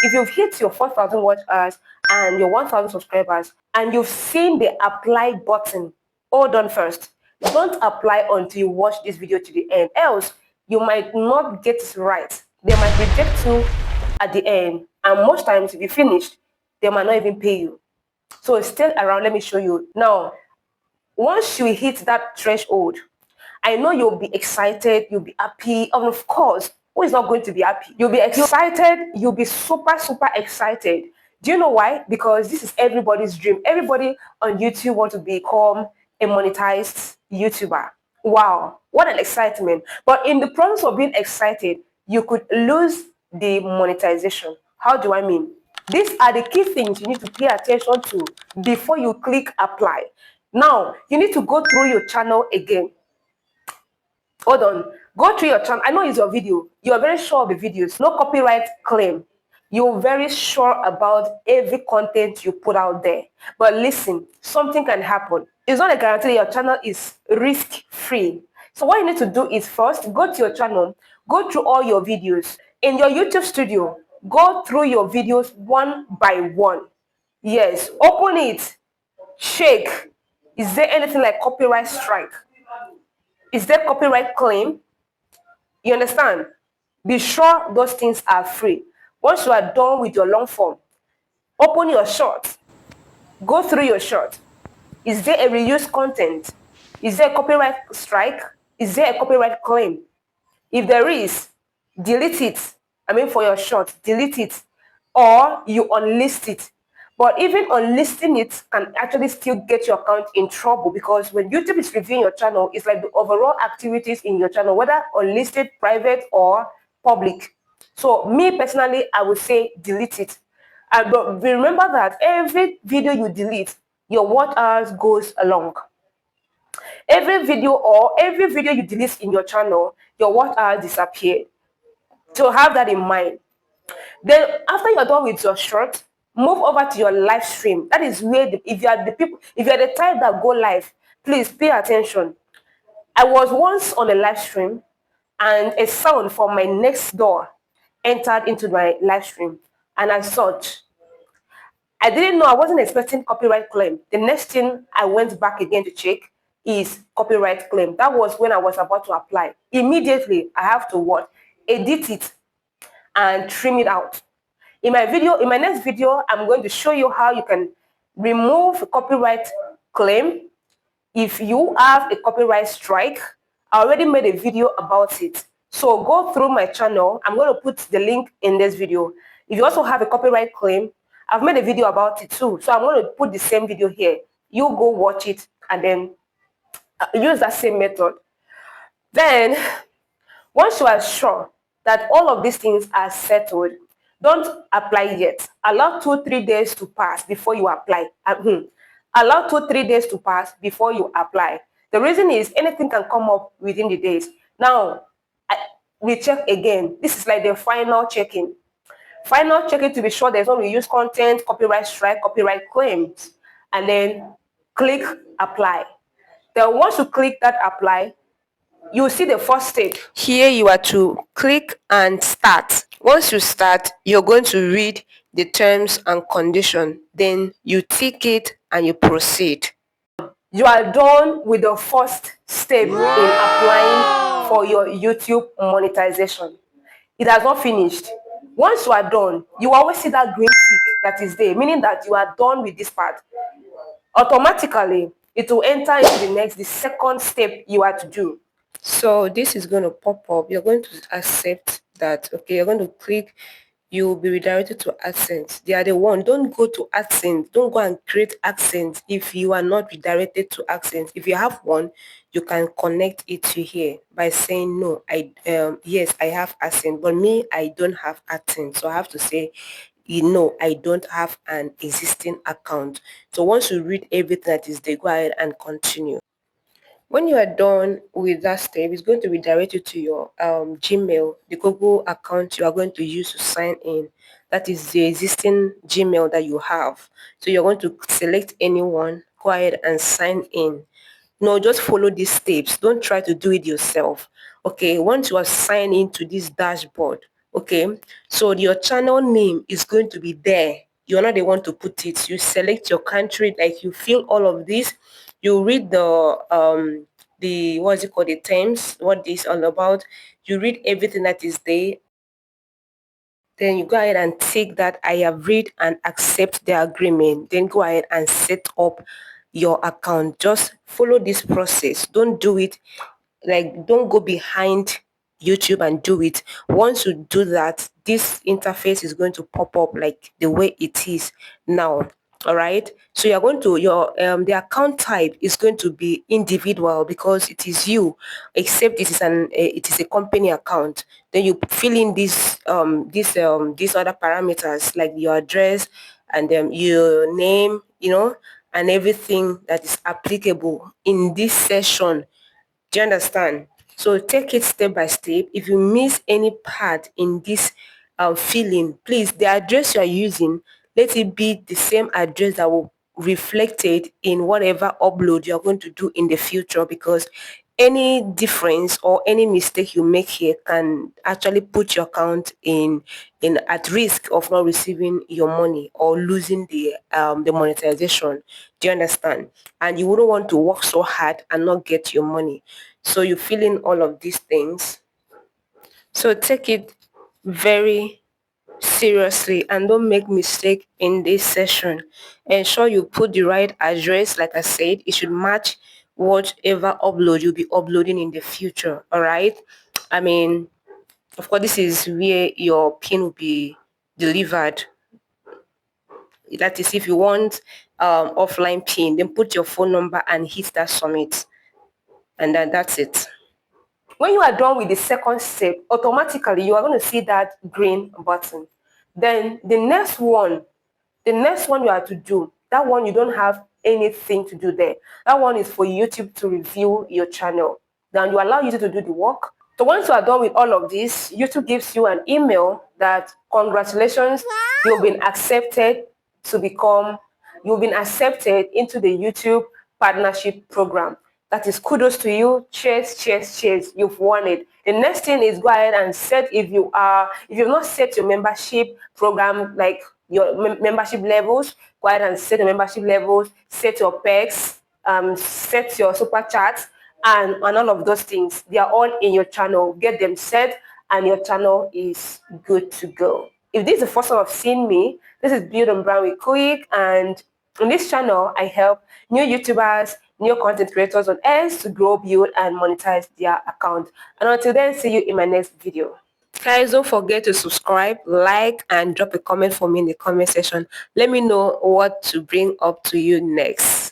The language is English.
if you've hit your 4,000 watch hours and your 1,000 subscribers and you've seen the apply button, hold on first. Don't apply until you watch this video to the end, else you might not get it right. They might reject you at the end, and most times if you finish, they might not even pay you. So stay around, let me show you. Now, once you hit that threshold, I know you'll be excited, you'll be happy, and of course, who is not going to be happy? You'll be excited, you'll be super, super excited. Do you know why? Because this is everybody's dream. Everybody on YouTube wants to become a monetized YouTuber. Wow, what an excitement. But in the process of being excited, you could lose the monetization. How do I mean? These are the key things you need to pay attention to before you click apply. Now, you need to go through your channel again. Hold on. Go through your channel. I know it's your video. You are very sure of the videos. No copyright claim. You're very sure about every content you put out there. But listen, something can happen. It's not a guarantee that your channel is risk-free. So what you need to do is first, go to your channel, go through all your videos. In your YouTube studio, go through your videos one by one. Yes, open it, check. Is there anything like copyright strike? Is there copyright claim? You understand? Be sure those things are free. Once you are done with your long form, open your short. Go through your short. Is there a reused content? Is there a copyright strike? Is there a copyright claim? If there is, delete it. I mean, for your short, delete it. Or you unlist it. But even unlisting it can actually still get your account in trouble, because when YouTube is reviewing your channel, it's like the overall activities in your channel, whether unlisted, private, or public. So me personally, I would say delete it. But remember that every video you delete, your watch hours goes along. Every video you delete in your channel, your watch hours disappear. So have that in mind. Then after you're done with your short, move over to your live stream. That is where if you are the type that go live, please pay attention. I was once on a live stream and a sound from my next door entered into my live stream, and as such, I didn't know, I wasn't expecting copyright claim. The next thing I went back again to check is copyright claim. That was when I was about to apply. Immediately, I have to what? Edit it and trim it out. In my next video, I'm going to show you how you can remove a copyright claim if you have a copyright strike. I already made a video about it. So go through my channel. I'm going to put the link in this video. If you also have a copyright claim, I've made a video about it too. So I'm going to put the same video here. You go watch it and then use that same method. Then, once you are sure that all of these things are settled, don't apply yet. Allow 2-3 days to pass before you apply. Allow 2-3 days to pass before you apply. The reason is anything can come up within the days. Now, we check again. This is like the final checking. Final checking to be sure there's no reuse content, copyright strike, copyright claims. And then click apply. Then once you click that apply, you will see the first step. Here you are to click and start. Once you start, you're going to read the terms and conditions. Then you tick it and you proceed. You are done with the first step in applying for your YouTube monetization. It has not finished. Once you are done, you always see that green tick that is there, meaning that you are done with this part. Automatically, it will enter into the second step you are to do. So this is going to pop up. You're going to accept that. Okay, you're going to click. You'll be redirected to AdSense. They are the one. Don't go to AdSense. Don't go and create AdSense if you are not redirected to AdSense. If you have one, you can connect it to here by saying no. Yes, I have AdSense, but me, I don't have AdSense. So I have to say, I don't have an existing account. So once you read everything that is there, go ahead and continue. When you are done with that step, it's going to redirect you to your Gmail, the Google account you are going to use to sign in. That is the existing Gmail that you have. So you're going to select anyone, go ahead and sign in. No, just follow these steps. Don't try to do it yourself. Okay, once you are signed into this dashboard, Okay, so your channel name is going to be there. You're not the one to put it. You select your country, like you fill all of this. You read the what's it called, the terms, what this all about. You read everything that is there. Then you go ahead and take that I have read and accept the agreement. Then go ahead and set up your account. Just follow this process. Don't do it, like, don't go behind YouTube and do it. Once you do that, this interface is going to pop up like the way it is now. All right, so you're going to your the account type is going to be individual because it is you, except it is a company account. Then you fill in these other parameters like your address and your name, and everything that is applicable in this session. Do you understand? So take it step by step. If you miss any part in this filling, please, the address you are using, let it be the same address that will reflected in whatever upload you're going to do in the future, because any difference or any mistake you make here can actually put your account in at risk of not receiving your money or losing the monetization. Do you understand? And you wouldn't want to work so hard and not get your money. So you fill in all of these things. So take it very seriously and don't make mistake in this session. Ensure you put the right address. Like I said, it should match whatever upload you'll be uploading in the future. All right, I mean, of course, this is where your pin will be delivered. That is, if you want offline pin, then put your phone number and hit that submit, and then that's it. When you are done with the second step, automatically you are going to see that green button. Then the next one you have to do, that one you don't have anything to do there. That one is for YouTube to review your channel. Then you allow YouTube to do the work. So once you are done with all of this, YouTube gives you an email that congratulations, you've been accepted to become, you've been accepted into the YouTube partnership program. That is kudos to you. Cheers, cheers, cheers. You've won it. The next thing is go ahead and set, if you've not set your membership program, like your membership levels, go ahead and set your membership levels, set your perks, set your super chats, and all of those things. They are all in your channel. Get them set, and your channel is good to go. If this is the first time I've seen me, this is Build and Brand with Kuyik, and on this channel, I help new YouTubers, new content creators on Earth to grow, build, and monetize their account. And until then, see you in my next video. Guys, don't forget to subscribe, like, and drop a comment for me in the comment section. Let me know what to bring up to you next.